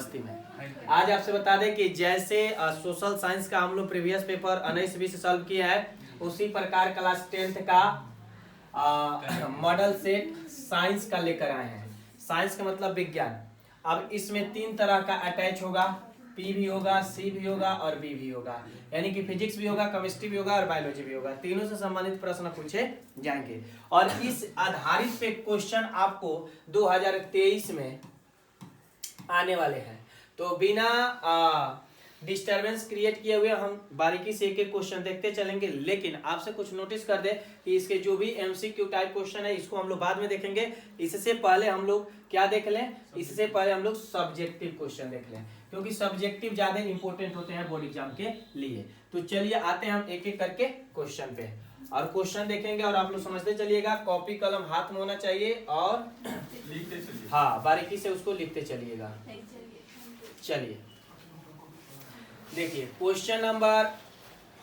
मस्ती में। आज आपसे बता दें कि जैसे सोशल साइंस का हम लोग प्रीवियस पेपर 19-20 सॉल्व किया है, उसी प्रकार क्लास 10th का मॉडल सेट साइंस का लेकर आए हैं। साइंस का मतलब विज्ञान। अब इसमें 3 तरह का अटैच होगा, पी भी होगा, सी भी होगा और बी भी होगा, यानी कि फिजिक्स भी होगा, केमिस्ट्री भी होगा और बायोलॉजी भी होगा। तीनों से संबंधित प्रश्न पूछे जाएंगे और इस आधारित पे क्वेश्चन आपको 2023 में आने वाले हैं। तो बिना डिस्टरबेंस क्रिएट किए हुए हम बारीकी से एक एक क्वेश्चन देखते चलेंगे, लेकिन आपसे कुछ नोटिस कर दे कि इसके जो भी एमसीक्यू टाइप क्वेश्चन है इसको हम लोग बाद में देखेंगे। इससे पहले हम लोग क्या देख लें, इससे पहले हम लोग सब्जेक्टिव क्वेश्चन देख लें, क्योंकि सब्जेक्टिव ज्यादा इंपॉर्टेंट होते हैं बोर्ड एग्जाम के लिए। तो चलिए आते हैं हम एक एक करके क्वेश्चन पे और क्वेश्चन देखेंगे और आप लोग समझते चलिएगा। कॉपी कलम हाथ में होना चाहिए और लिखते चलिए, हाँ बारीकी से उसको लिखते चलिएगा। चलिए देखिए, क्वेश्चन नंबर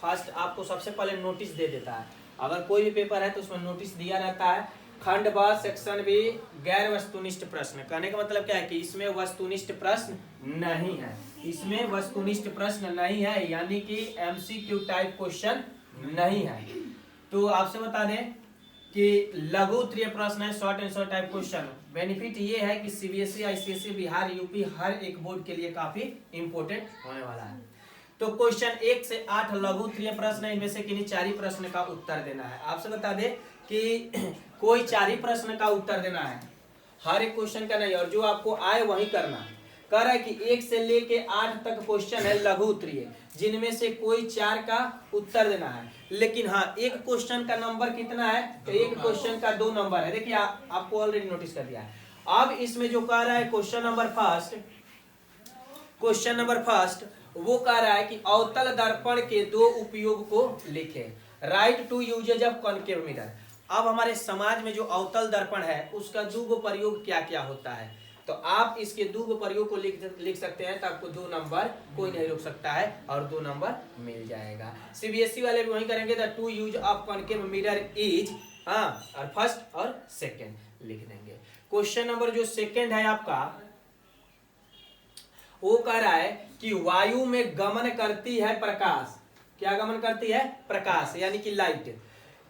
फर्स्ट आपको सबसे पहले नोटिस दे देता है। अगर कोई भी पेपर है तो उसमें नोटिस दिया रहता है। खंड ब सेक्शन बी गैर वस्तुनिष्ठ प्रश्न। कहने का मतलब क्या है कि इसमें वस्तुनिष्ठ प्रश्न नहीं है, इसमें वस्तुनिष्ठ प्रश्न नहीं है, यानी कि एमसीक्यू टाइप क्वेश्चन नहीं है। तो आपसे बता दें कि लघु उत्तरीय प्रश्न है, short answer type question. Benefit ये है कि सीबीएसई, आईसीएसई, बिहार, यूपी हर एक बोर्ड के लिए काफी इंपॉर्टेंट होने वाला है। तो क्वेश्चन 1 से 8 लघु उत्तरीय प्रश्न है, इनमें से किन्हीं 4 ही प्रश्न का उत्तर देना है। आपसे बता दें कि कोई 4 ही प्रश्न का उत्तर देना है, हर एक क्वेश्चन का नहीं, और जो आपको आए वही करना है। कह रहा है कि 1 से लेके 8 तक क्वेश्चन है लघु उत्तरीय, जिनमें से कोई 4 का उत्तर देना है। लेकिन हाँ, एक क्वेश्चन का नंबर कितना है, तो एक क्वेश्चन का 2 नंबर है। देखिए आपको ऑलरेडी नोटिस कर दिया है। अब इसमें जो कह रहा है क्वेश्चन नंबर फर्स्ट वो कह रहा है कि अवतल दर्पण के 2 उपयोग को लिखे। Write two uses of concave mirror. अब हमारे समाज में जो अवतल दर्पण है उसका 2 प्रयोग क्या क्या होता है, तो आप इसके 2 प्रयोग को लिख सकते हैं। तो आपको 2 नंबर कोई नहीं रोक सकता है और 2 नंबर मिल जाएगा। सीबीएसई वाले भी वही करेंगे, the 2 use of concave mirror is, और फर्स्ट और सेकेंड लिख देंगे। क्वेश्चन नंबर जो सेकेंड है आपका, वो कह रहा है कि वायु में गमन करती है प्रकाश। क्या गमन करती है? प्रकाश, यानी कि लाइट।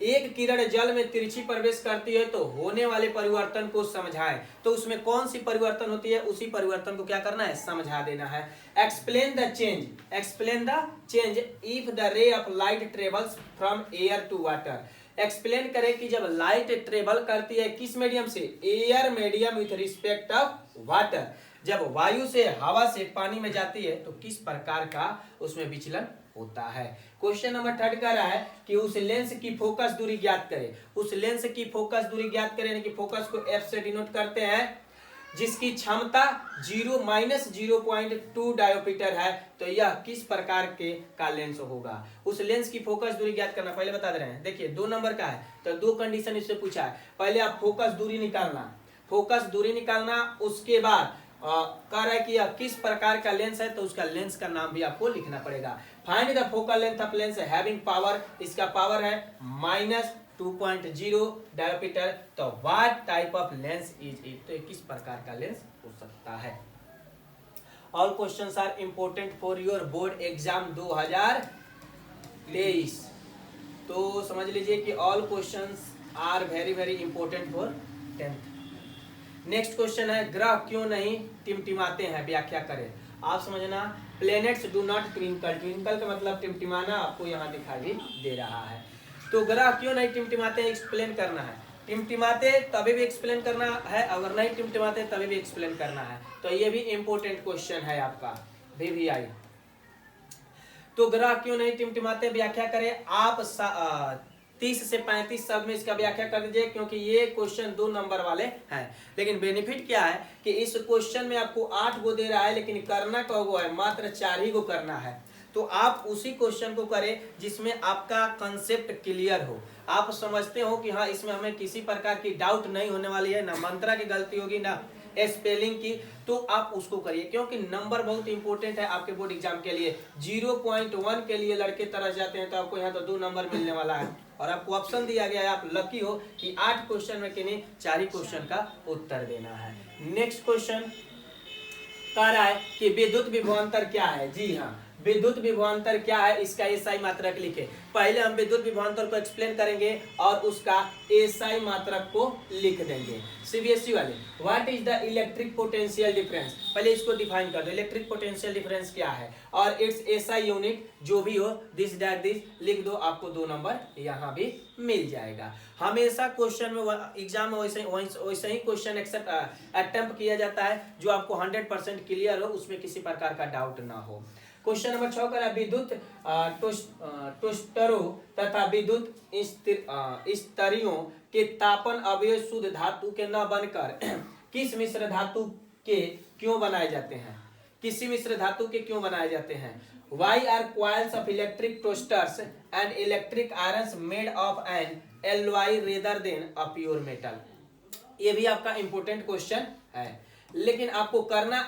एक किरण जल में तिरछी प्रवेश करती है तो होने वाले परिवर्तन को समझाएं। तो उसमें कौन सी परिवर्तन होती है, उसी परिवर्तन को क्या करना है, समझा देना है। Explain the change if the ray of light travels from air to water. Explain करें कि जब लाइट ट्रेवल करती है किस मीडियम से, air medium with respect of water. जब वायु से, हवा से पानी में जाती है तो किस प्रकार का उसमें विचलन होता है। क्वेश्चन नंबर 3 कह रहा है कि उस लेंस की फोकस दूरी ज्ञात करें। उस लेंस की फोकस दूरी ज्ञात करें, यानी कि फोकस को एफ से डिनोट करते हैं, जिसकी क्षमता 0-0.2 डायोपीटर है। तो यह किस प्रकार के का लेंस होगा। उस लेंस की फोकस दूरी ज्ञात करना, पहले बता दे रहे हैं। देखिए 2 नंबर का है तो 2 कंडीशन इससे पूछा है। पहले आप फोकस दूरी निकालना, उसके बाद कह रहा है कि यह किस प्रकार का लेंस है, तो उसका लेंस का नाम भी आपको लिखना पड़ेगा। Find the focal length of lens having power, इसका पावर है -2.0 डायोपीटर। तो what type of lens is it, तो किस प्रकार का लेंस हो सकता है। All questions are important for your board exam 2023। तो समझ लीजिए कि all questions are very very important for 10th। Next question है, ग्रह क्यों नहीं टिमटिमाते हैं, व्याख्या करें। आप समझना, planets do not twinkle. Twinkle का मतलब टिमटिमाना, आपको यहाँ दिखाई दे रहा है। तो ग्रह क्यों नहीं टिमटिमाते हैं, एक्सप्लेन करना है। टिमटिमाते तभी भी एक्सप्लेन करना है, अगर नहीं टिमटिमाते तभी भी एक्सप्लेन करना है। तो ये भी इंपॉर्टेंट क्वेश्चन है आपका VVI। तो ग्रह क्यों नहीं टिमटिमाते, व्याख्या करें। आप 30 से 35 शब्द में इसका व्याख्या कर दीजिए, क्योंकि ये क्वेश्चन 2 नंबर वाले हैं। लेकिन बेनिफिट क्या है कि इस क्वेश्चन में आपको 8 गो दे रहा है, लेकिन करना क्या हुआ है, मात्र 4 ही गो करना है। तो आप उसी क्वेश्चन को करें जिसमें आपका कंसेप्ट क्लियर हो, आप समझते हो कि हाँ इसमें हमें किसी प्रकार की डाउट नहीं होने वाली है, ना मंत्रा की गलती होगी ना स्पेलिंग की, तो आप उसको करिए। क्योंकि नंबर बहुत इंपॉर्टेंट है आपके बोर्ड एग्जाम के लिए। 0.1 के लिए लड़के तरस जाते हैं, तो आपको यहाँ तो 2 नंबर मिलने वाला है। और आपको ऑप्शन दिया गया है, आप लकी हो कि 8 क्वेश्चन में किन्हीं 4 ही क्वेश्चन का उत्तर देना है। नेक्स्ट क्वेश्चन, कह रहा है कि विद्युत विभवांतर क्या है। जी हाँ, विद्युत विभवांतर क्या है, इसका एसआई मात्रक लिखे। पहले हम विद्युत विभवांतर को एक्सप्लेन करेंगे और उसका एसआई मात्रक को लिख देंगे। सीबीएसई वाले, what is the electric potential difference, पहले इसको डिफाइन कर दो। इलेक्ट्रिक पोटेंशियल डिफरेंस क्या है और इट्स एसआई यूनिट जो भी हो, दिस दैट दिस लिख दो, आपको 2 नंबर यहाँ भी मिल जाएगा। हमेशा क्वेश्चन में एग्जाम में वैसे ही क्वेश्चन अटेम्प्ट किया जाता है जो आपको 100% क्लियर हो, उसमें किसी प्रकार का डाउट ना हो। क्वेश्चन नंबर 6 का विद्युत टोस्टरों तथा विद्युत स्तरियों के तापन अवयव शुद्ध धातु के न बनकर किस मिश्र धातु के क्यों बनाए जाते हैं, किसी मिश्र धातु के क्यों बनाए जाते हैं। Why are coils of electric toasters and electric irons made of an alloy rather than a pure metal? ये भी आपका इंपोर्टेंट क्वेश्चन है, लेकिन आपको करना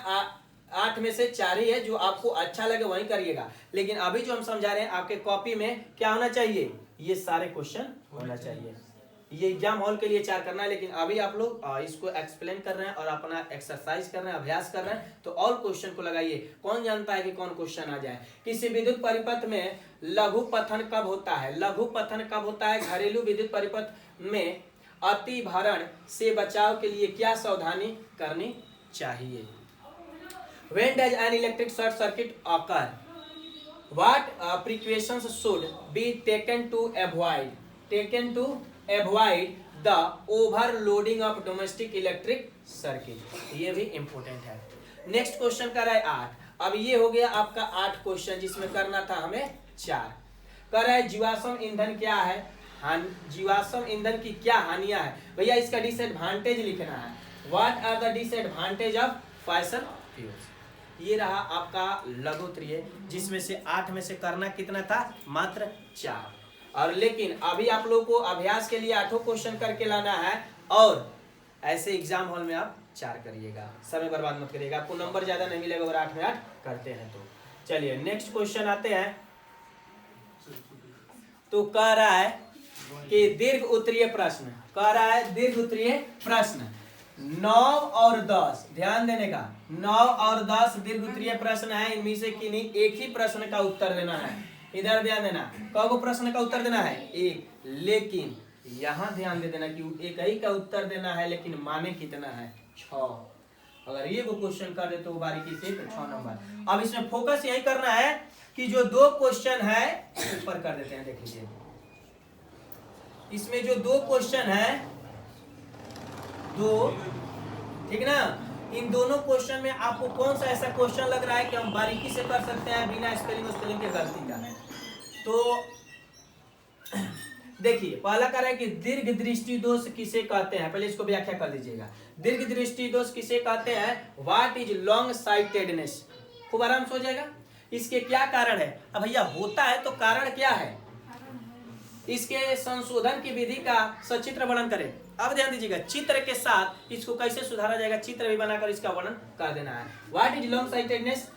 8 में से 4 ही है। जो आपको अच्छा लगे वही करिएगा, लेकिन अभी जो हम समझा रहे हैं आपके कॉपी में क्या होना चाहिए, ये सारे क्वेश्चन होना चाहिए। ये एग्जाम हॉल के लिए 4 करना है, लेकिन अभी आप लोग इसको एक्सप्लेन कर रहे हैं और अपना एक्सरसाइज कर रहे हैं, अभ्यास कर रहे हैं, तो और क्वेश्चन को लगाइए। कौन जानता है कि कौन क्वेश्चन आ जाए। किसी विद्युत परिपथ में लघु पथन कब होता है, लघु पथन कब होता है। घरेलू विद्युत परिपथ में अति भरण से बचाव के लिए क्या सावधानी करनी चाहिए। When does an electric short circuit occur? What precautions should be taken to avoid the overloading of domestic electric circuit? ये भी important है। नेक्स्ट क्वेश्चन कर रहा है 8। अब ये हो गया आपका 8 क्वेश्चन, जिसमें करना था हमें 4। कर रहा है जीवाश्म ईंधन क्या है, जीवाश्म ईंधन की क्या हानियां है। भैया इसका डिसएडवांटेज लिखना है। What are the disadvantage of fossil fuels. ये रहा आपका लघु उत्तरीय, जिसमें से 8 में से करना कितना था, मात्र 4। और लेकिन अभी आप लोगों को अभ्यास के लिए 8 क्वेश्चन करके लाना है, और ऐसे एग्जाम हॉल में आप 4 करिएगा, समय बर्बाद मत करिएगा, आपको नंबर ज्यादा नहीं मिलेगा अगर 8 में 8 करते हैं तो। चलिए नेक्स्ट क्वेश्चन आते हैं। तो कह रहा है कि दीर्घ उत्तरीय प्रश्न, कह रहा है दीर्घ उत्तरीय प्रश्न 9 और 10, ध्यान देने का। 9 और 10 दीर्घ उत्तरीय प्रश्न है, इनमें से किन्हीं एक ही प्रश्न का उत्तर देना है। इधर ध्यान देना, कौन को प्रश्न का उत्तर देना है, एक। लेकिन यहाँ ध्यान दे देना कि एक ही का उत्तर देना है, लेकिन माने कितना है, 6। अगर ये को क्वेश्चन कर दे तो बारीकी से 6 नंबर। अब इसमें फोकस यही करना है कि जो 2 क्वेश्चन है ऊपर कर देते हैं, देख लीजिए। इसमें जो 2 क्वेश्चन है, 2, ठीक ना, इन दोनों क्वेश्चन में आपको कौन सा ऐसा क्वेश्चन लग रहा है कि हम बारीकी से कर सकते हैं बिना स्पेलिंग के गलती का। तो देखिए पहला कह रहा है कि दीर्घ दृष्टि दोष किसे कहते हैं, पहले इसको व्याख्या कर दीजिएगा। दीर्घ दृष्टि दोष किसे कहते हैं, व्हाट इज लॉन्ग साइटेडनेस। खूब आराम से हो जाएगा। इसके क्या कारण है। अब भैया होता है तो कारण क्या है, इसके संशोधन की विधि का सचित्र वर्णन करें। अब ध्यान दीजिएगा, चित्र के साथ इसको कैसे सुधारा जाएगा, चित्र भी बनाकर इसका वर्णन कर देना है। What is long sightedness,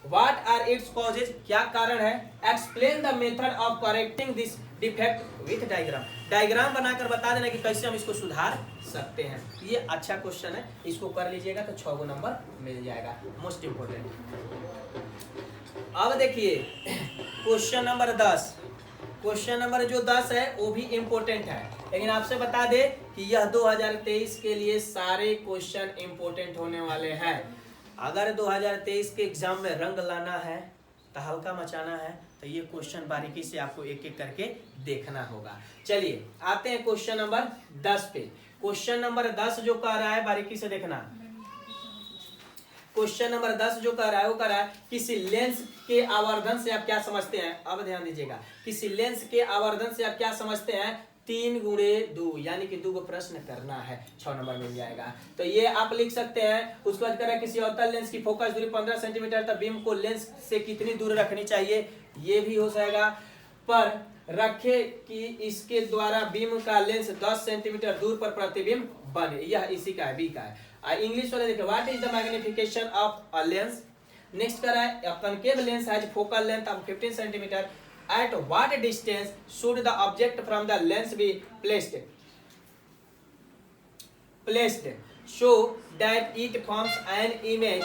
what are its causes, क्या कारण है। Explain the method of correcting this defect with diagram, diagram बनाकर बता देना कि कैसे हम इसको सुधार सकते हैं। ये अच्छा क्वेश्चन है, इसको कर लीजिएगा तो 6 नंबर मिल जाएगा, मोस्ट इंपोर्टेंट। अब देखिए क्वेश्चन नंबर 10, क्वेश्चन नंबर जो 10 है वो भी इंपोर्टेंट है, लेकिन आपसे बता दे कि यह 2023 के लिए सारे क्वेश्चन इंपोर्टेंट होने वाले हैं। अगर 2023 के एग्जाम में रंग लाना है, तहलका मचाना है, तो ये क्वेश्चन बारीकी से आपको एक एक करके देखना होगा। चलिए आते हैं क्वेश्चन नंबर 10 पे। क्वेश्चन नंबर 10 जो कह रहा है बारीकी से देखना। क्वेश्चन नंबर 10 जो कह रहा है वो कह रहा है किसी लेंस के आवर्धन से आप क्या समझते हैं। अब ध्यान दीजिएगा, किसी लेंस के आवर्धन से आप क्या समझते हैं, 3 गुणे 2, यानी कि 2 प्रश्न करना है, 6 नंबर मिल जाएगा। तो ये आप लिख सकते हैं। उसके बाद करें किसी अवतल लेंस की फोकस दूरी 15 सेंटीमीटर तक बीम को लेंस से कितनी दूर रखनी चाहिए, ये भी हो जाएगा। पर रखे कि इसके द्वारा बीम का लेंस 10 सेंटीमीटर दूर पर प्रतिबिंब बने, यह इसी का है, बी का है। इंग्लिश वाले देखिए, what is the magnification of a lens. Next कर रहा है a concave lens has focal length of 15 centimetre, at what distance should the object from the lens be placed so that it forms an image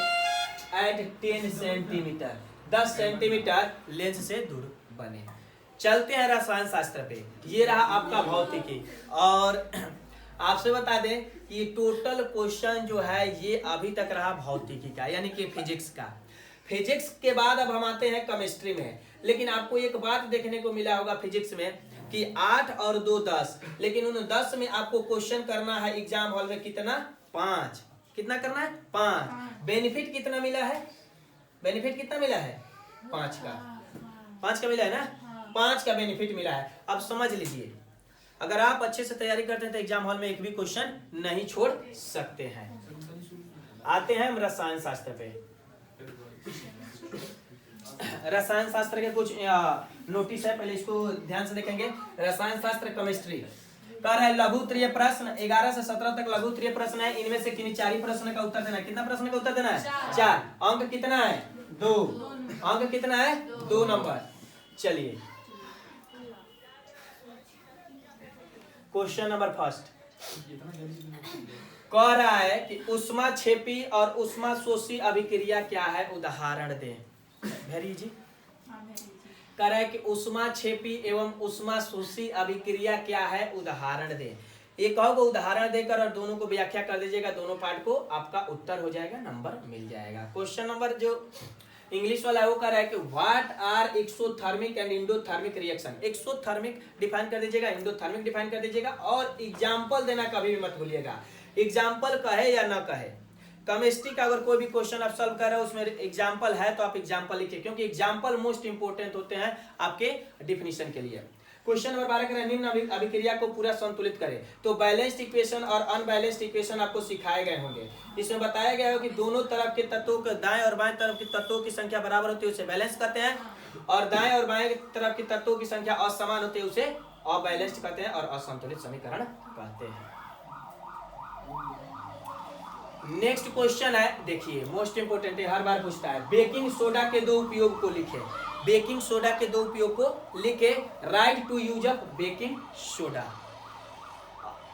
at 10 centimetre, 10 centimetre lens से दूर बने। चलते हैं रसायन शास्त्र पे। ये रहा आपका भौतिकी। और आपसे बता दें कि टोटल क्वेश्चन जो है ये अभी तक रहा भौतिकी का, यानी कि फिजिक्स का। फिजिक्स के बाद अब हम आते हैं केमिस्ट्री में। लेकिन आपको एक बात देखने को मिला होगा फिजिक्स में कि 8 और 2 10, लेकिन उन 10 में आपको क्वेश्चन करना है एग्जाम हॉल में कितना? 5। कितना करना है? 5। बेनिफिट कितना मिला है? बेनिफिट कितना मिला है? 5 का। 5 का मिला है ना? 5 का बेनिफिट मिला है। अब समझ लीजिए, अगर आप अच्छे से तैयारी करते हैं तो एग्जाम हॉल में एक भी क्वेश्चन नहीं छोड़ सकते हैं। आते हैं हम रसायन शास्त्र पे। रसायन शास्त्र के कुछ नोटिस है, पहले इसको ध्यान से देखेंगे। रसायन शास्त्र केमिस्ट्री कह रहा है लघु त्रिय प्रश्न, 11 से 17 तक लघु त्रिय प्रश्न है। इनमें से किन्हीं 4 ही प्रश्न का उत्तर देना है। कितना प्रश्न का उत्तर देना है? 4। अंक कितना है? 2। अंक कितना है? 2 नंबर। चलिए क्वेश्चन नंबर फर्स्ट कह रहा है कि उष्मा क्षेपी और उष्मा शोषी अभिक्रिया क्या है? उदाहरण दें। भेरी जी कह रहा है कि उष्मा क्षेपी एवं उष्मा शोषी अभिक्रिया क्या है? उदाहरण दें। एक को उदाहरण देकर और दोनों को व्याख्या कर दीजिएगा, दोनों पार्ट को आपका उत्तर हो जाएगा, नंबर मिल जाएगा। क्वेश्चन नंबर जो इंग्लिश वाला है वो कह रहा है कि what are exothermic and endothermic reaction. Exothermic define कर दीजिएगा, इंडोथर्मिक डिफाइन कर दीजिएगा, और एग्जाम्पल देना कभी भी मत भूलिएगा। एग्जाम्पल कहे या ना कहे, केमिस्ट्री का अगर कोई भी क्वेश्चन आप सॉल्व कर रहे हो उसमें एग्जाम्पल है तो आप एग्जाम्पल लिखिए, क्योंकि एग्जाम्पल मोस्ट इंपोर्टेंट होते हैं आपके डिफिनीशन के लिए। क्वेश्चन नंबर 12 करें निम्न अभिक्रिया को पूरा संतुलित करें। तो बैलेंस्ड इक्वेशन और अनबैलेंस्ड इक्वेशन आपको सिखाए गए होंगे। इसमें बताया गया है कि दोनों तरफ के तत्वों के दाएं और बाएं तरफ के तत्वों की संख्या बराबर होती है उसे बैलेंस कहते हैं, और दाएं और बाएं तरफ की तत्वों की संख्या असमान होती है उसे अबैलेंस्ड कहते हैं और असंतुलित समीकरण कहते हैं। नेक्स्ट क्वेश्चन है, देखिए मोस्ट इंपोर्टेंट है, हर बार पूछता है। बेकिंग सोडा के 2 उपयोग को लिखे। बेकिंग सोडा के 2 उपयोग को लिखे। Write two use of baking soda.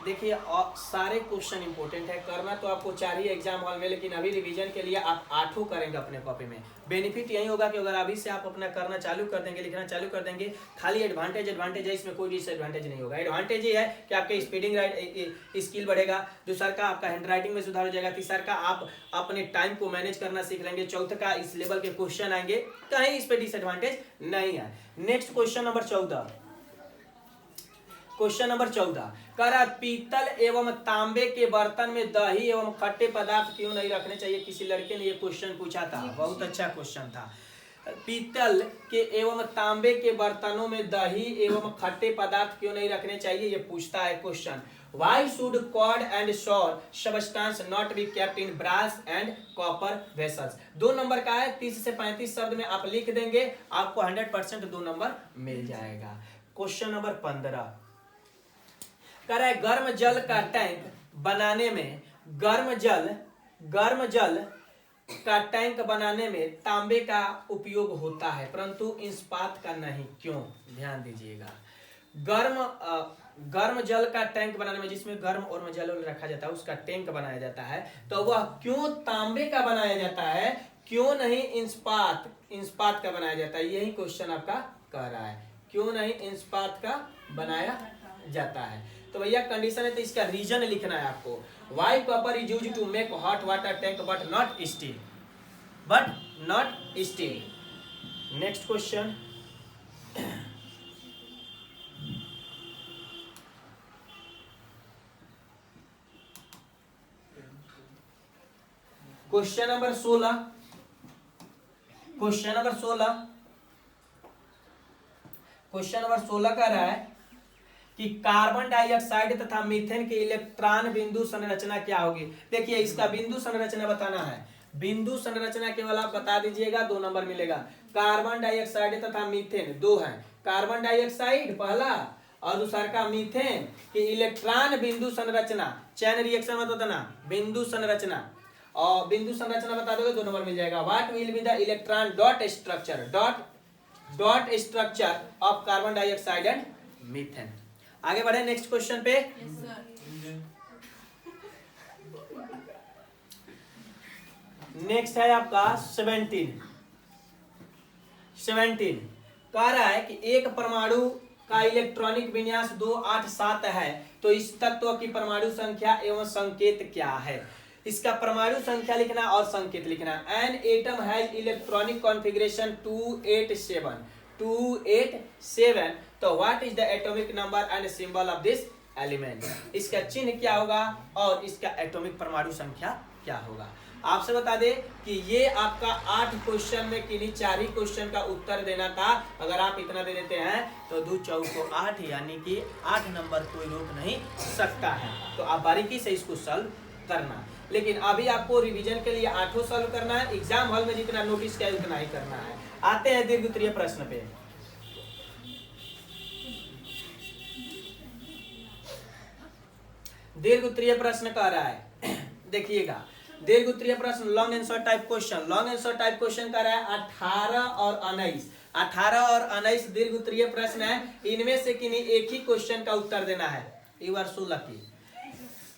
देखिए सारे क्वेश्चन इंपॉर्टेंट है, करना तो आपको 4 ही एग्जाम हॉल में, लेकिन अभी रिवीजन के लिए आप 8 करेंगे अपने कॉपी में। बेनिफिट यही होगा कि अगर अभी से आप अपना करना चालू कर देंगे, लिखना चालू कर देंगे, खाली एडवांटेज है, इसमें कोई डिसएडवांटेज नहीं होगा। एडवांटेज ये है कि आपके स्पीडिंग स्किल बढ़ेगा, दूसरा का आपका हैंड राइटिंग में सुधार हो जाएगा, तीसरा का आप अपने टाइम को मैनेज करना सीख लेंगे, चौथा का इस लेवल के क्वेश्चन आएंगे, कहीं इस पे डिसएडवांटेज नहीं है। Next question number 14। Question number 14 कह रहा पीतल एवं तांबे के बर्तन में दही एवं खट्टे पदार्थ क्यों नहीं रखने चाहिए। किसी लड़के ने ये क्वेश्चन पूछा था, बहुत अच्छा क्वेश्चन था। पीतल के एवं तांबे के बर्तनों में दही एवं खट्टे पदार्थ क्यों नहीं रखने चाहिए, ये पूछता है question. Why should cod and sour substance not be kept in brass and copper vessels? 2 number का है, 30 से 35 शब्द में आप लिख देंगे, आपको 100% 2 नंबर मिल जाएगा। क्वेश्चन नंबर 15 कह रहा है गर्म जल का टैंक बनाने में, गर्म जल का टैंक बनाने में तांबे का उपयोग होता है परंतु इस्पात का नहीं, क्यों? ध्यान दीजिएगा। गर्म जल का टैंक बनाने में, जिसमें गर्म और जल रखा जाता है उसका टैंक बनाया जाता है, तो वह क्यों तांबे का बनाया जाता है, क्यों नहीं इस्पात का बनाया जाता है? यही क्वेश्चन आपका कह रहा है, क्यों नहीं इस्पात का बनाया जाता है। तो भैया कंडीशन है तो इसका रीजन लिखना है आपको। Why copper is used to make hot water tank but not steel. Next question question number 16। Question number 16 कह रहा है कि कार्बन डाइऑक्साइड तथा मीथेन के इलेक्ट्रॉन बिंदु संरचना क्या होगी। देखिए इसका बिंदु संरचना बताना है, बिंदु संरचना केवल आप बता दीजिएगा, 2 नंबर मिलेगा। कार्बन डाइऑक्साइड तथा मीथेन 2 है, कार्बन डाइऑक्साइड पहला और दूसरा का मीथेन की इलेक्ट्रॉन बिंदु संरचना, चैन रिएक्शन मत बताना, बिंदु संरचना, और बिंदु संरचना बता दोगे 2 नंबर मिल जाएगा। What will be the electron dot structure of carbon dioxide and methane. आगे बढ़े नेक्स्ट क्वेश्चन पे। नेक्स्ट है आपका 17 कह रहा है कि एक परमाणु का इलेक्ट्रॉनिक विन्यास 287 है, तो इस तत्व की परमाणु संख्या एवं संकेत क्या है। इसका परमाणु संख्या लिखना और संकेत लिखना। An atom has electronic configuration 287। तो what is the atomic number and symbol of this element. इसका चिन्ह क्या होगा और इसका एटॉमिक परमाणु संख्या क्या होगा। आपसे बता दें कि ये आपका 8 क्वेश्चन में किन्हीं 4 ही क्वेश्चन का उत्तर देना था। अगर आप इतना दे देते हैं तो 2 चौक को 8 यानी कि 8 नंबर कोई रोक नहीं सकता है। तो आप बारीकी से इसको सॉल्व करना, लेकिन अभी आपको रिवीजन के लिए 8 सॉल्व करना है। एग्जाम हॉल में जितना नोटिस किया उतना ही करना है। आते हैं दीर्घवृत्तीय प्रश्न पे। दीर्घवृत्तीय प्रश्न कह रहा है, देखिएगा दीर्घवृत्तीय प्रश्न long answer type question. Long answer type question कर रहा है 18 और 19 दीर्घवृत्तीय प्रश्न है। इनमें से किन्हीं एक ही क्वेश्चन का उत्तर देना है। यू आर सो लकी,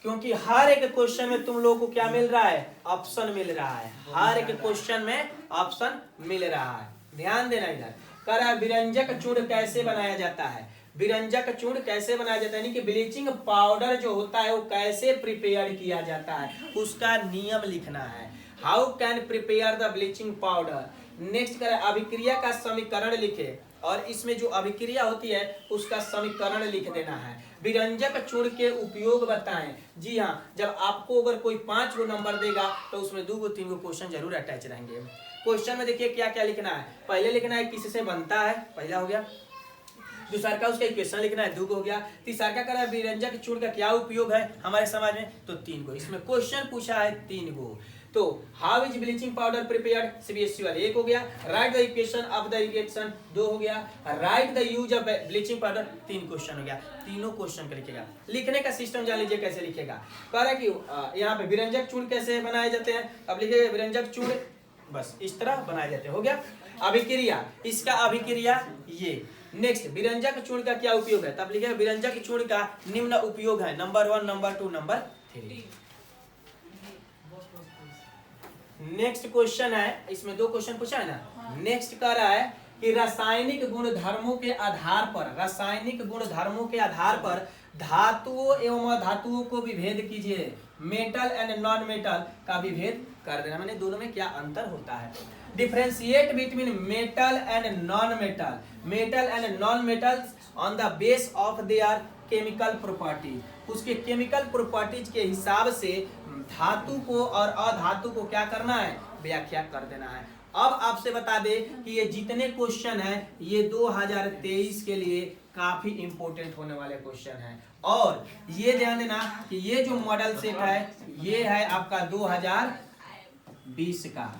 क्योंकि हर एक क्वेश्चन में तुम लोगों को क्या मिल रहा है, ऑप्शन मिल रहा है। हर एक क्वेश्चन में ऑप्शन मिल रहा है, ध्यान देना। इधर कह रहा है विरंजक चूर्ण कैसे बनाया जाता है। विरंजक चूर्ण कैसे बनाया जाता है, यानी कि ब्लीचिंग पाउडर जो होता है वो कैसे प्रिपेयर किया जाता है, उसका नियम लिखना है। How can prepare the bleaching powder. Next करें अभिक्रिया का समीकरण लिखे और इसमें जो अभिक्रिया होती है उसका समीकरण लिख देना है। विरंजक चूर्ण के उपयोग बताएं। जी हाँ, जब आपको अगर कोई 5 गो नंबर देगा तो उसमें 2 गो 3 गो क्वेश्चन जरूर अटैच रहेंगे। क्वेश्चन में देखिए क्या क्या लिखना है। पहले लिखना है किससे बनता है, पहला हो गया। दूसरा का उसका इक्वेशन लिखना है, 2 हो गया। तीसरा क्या कर रहा है, विरंजक चूर्ण का क्या उपयोग है हमारे समाज में, तो 3 गो। इसमें क्वेश्चन पूछा है 3 गो। तो how is bleaching powder prepared, CBSE वाले 1 हो गया। Right the equation of the reaction 2 हो गया। Right the use of bleaching powder 3 question हो गया। तीनों क्वेश्चन का लिखेगा। लिखने का सिस्टम जान लीजिए कैसे लिखेगा। कह रहा है कि यहाँ पे विरंजक चूर्ण कैसे बनाए जाते हैं, अब लिखिएगा विरंजक चूर्ण बस इस तरह बनाए जाते हैं। हो गया। अभिक्रिया, इसका अभिक्रिया ये। नेक्स्ट विरंजक चूर्ण का क्या उपयोग है, तब लिखेगा विरंजक चूर्ण का निम्न उपयोग है, number 1, number 2, number 3। Next question है, इसमें 2 क्वेश्चन पूछा है ना। नेक्स्ट कह रहा है कि रासायनिक गुणधर्मों के आधार पर धातुओं एवं अधातुओं को विभेद कीजिए। मेटल एंड नॉन मेटल का विभेद कर देना, मैंने दोनों में क्या अंतर होता है। Differentiate between metal and non metals on the base of their chemical property. उसके केमिकल प्रॉपर्टीज के हिसाब से धातु को और अधातु को क्या करना है, व्याख्या कर देना है। अब आपसे बता दे कि ये जितने क्वेश्चन हैं ये 2023 के लिए काफी इंपॉर्टेंट होने वाले क्वेश्चन हैं। और ये ध्यान देना कि ये जो मॉडल सेट है ये है आपका 2020 का।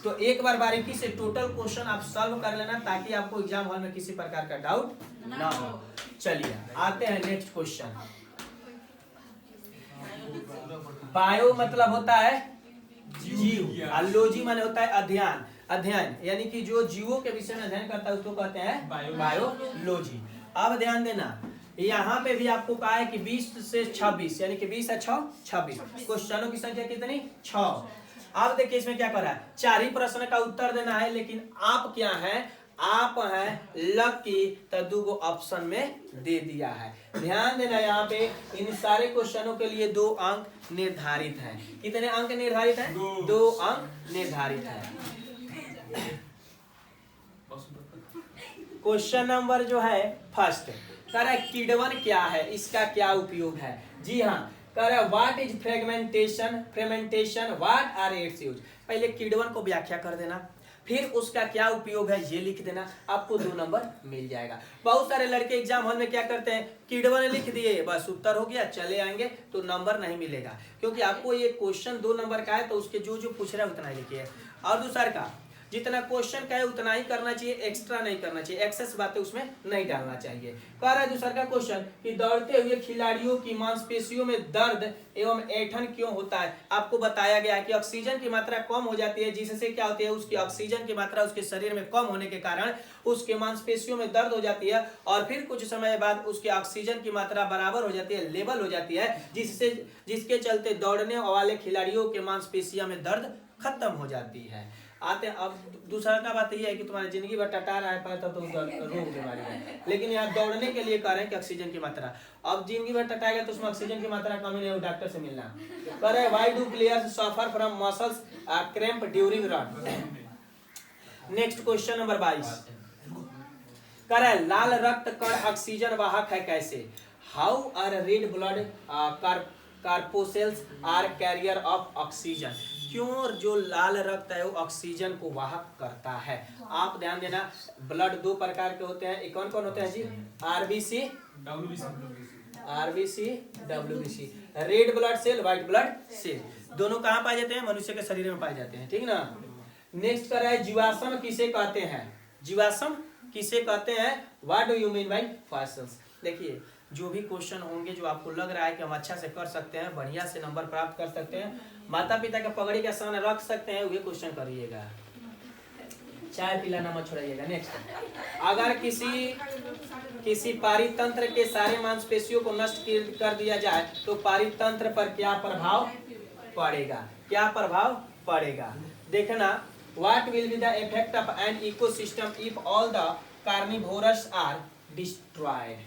तो एक बार बारीकी से टोटल क्वेश्चन आप सॉल्व कर लेना ताकि आपको एग्जाम हॉल में किसी प्रकार का डाउट ना हो। चलिए आते हैं नेक्स्ट क्वेश्चन। बायो मतलब होता है जीव, लॉजी माने होता है अध्ययन, यानी कि जो जीवों के विषय में अध्ययन करता है उसको कहते हैं बायोलॉजी। अब ध्यान देना, यहाँ पे भी आपको कहा है कि 20 से 26 यानी कि 20 है 6 26 क्वेश्चनों की संख्या कितनी 6। अब देखिए इसमें क्या कर रहा है, 4 ही प्रश्न का उत्तर देना है, लेकिन आप क्या हैं, आप हैं लकी, तो 2 गो ऑप्शन में दे दिया है। ध्यान देना, यहाँ पे इन सारे क्वेश्चनों के लिए 2 अंक निर्धारित हैं। कितने अंक निर्धारित हैं, 2 अंक निर्धारित हैं। क्वेश्चन नंबर जो है फर्स्ट कह रहा है किण्वन क्या है, इसका क्या उपयोग है। जी हाँ, कह रहा है what is fragmentation, what are its use. पहले किण्वन को व्याख्या कर देना, फिर उसका क्या उपयोग है ये लिख देना, आपको 2 नंबर मिल जाएगा। बहुत सारे लड़के एग्जाम हॉल में क्या करते हैं, किण्वन लिख दिए बस उत्तर हो गया, चले आएंगे तो नंबर नहीं मिलेगा, क्योंकि आपको ये क्वेश्चन 2 नंबर का है तो उसके जो पूछ रहा है उतना ही लिखिए। और दूसरा का जितना क्वेश्चन का है उतना ही करना चाहिए, एक्स्ट्रा नहीं करना चाहिए, एक्सेस बातें उसमें नहीं डालना चाहिए। कह रहा है दूसरा का क्वेश्चन कि दौड़ते हुए खिलाड़ियों की मांसपेशियों में दर्द एवं ऐंठन क्यों होता है। आपको बताया गया है कि ऑक्सीजन की मात्रा कम हो जाती है, जिससे क्या होती है, उसकी ऑक्सीजन की मात्रा उसके शरीर में कम होने के कारण उसके मांसपेशियों में दर्द हो जाती है, और फिर कुछ समय बाद उसके ऑक्सीजन की मात्रा बराबर हो जाती है, लेवल हो जाती है, जिसके चलते दौड़ने वाले खिलाड़ियों के मांसपेशियों में दर्द खत्म हो जाती है। आते हैं अब दूसरा का बात यह है कि तुम्हारी जिंदगी भर टटा रहा है पर तब तो रोग बीमारी है, लेकिन यहाँ दौड़ने के लिए कह रहे हैं कि ऑक्सीजन की मात्रा, अब जिंदगी भर टटाएगा तो उसमें ऑक्सीजन की मात्रा कमी नहीं हो, डॉक्टर से मिलना। कह रहे why do players suffer from muscles cramp during run. Next question number 22 कह रहा है लाल रक्त कण ऑक्सीजन वाहक है कैसे? How are red blood corpuscles are carrier of oxygen. क्यों जो लाल रक्त है वो ऑक्सीजन को वाहक करता है। आप ध्यान देना ब्लड दो प्रकार के होते हैं, कौन कौन होते हैं जी? RBC WBC, red blood cell, white blood cell, दोनों कहाँ पाए जाते हैं? मनुष्य के शरीर में पाए जाते हैं, ठीक ना। नेक्स्ट कर रहा है जीवाश्म किसे कहते हैं? जीवाश्म किसे कहते हैं? What do you mean by fossils. देखिए जो भी क्वेश्चन होंगे जो आपको लग रहा है कि हम अच्छा से कर सकते हैं, बढ़िया से नंबर प्राप्त कर सकते हैं, माता पिता के पगड़ी के सामने रख सकते हैं, वही क्वेश्चन करिएगा, चाय पिलाना मत छोड़िएगा। नेक्स्ट अगर किसी पारितंत्र के सारे मांसपेशियों को नष्ट कर दिया जाए तो पारितंत्र पर क्या प्रभाव पड़ेगा? क्या प्रभाव पड़ेगा? देखना what will be the effect of an ecosystem if all the carnivorous are destroyed.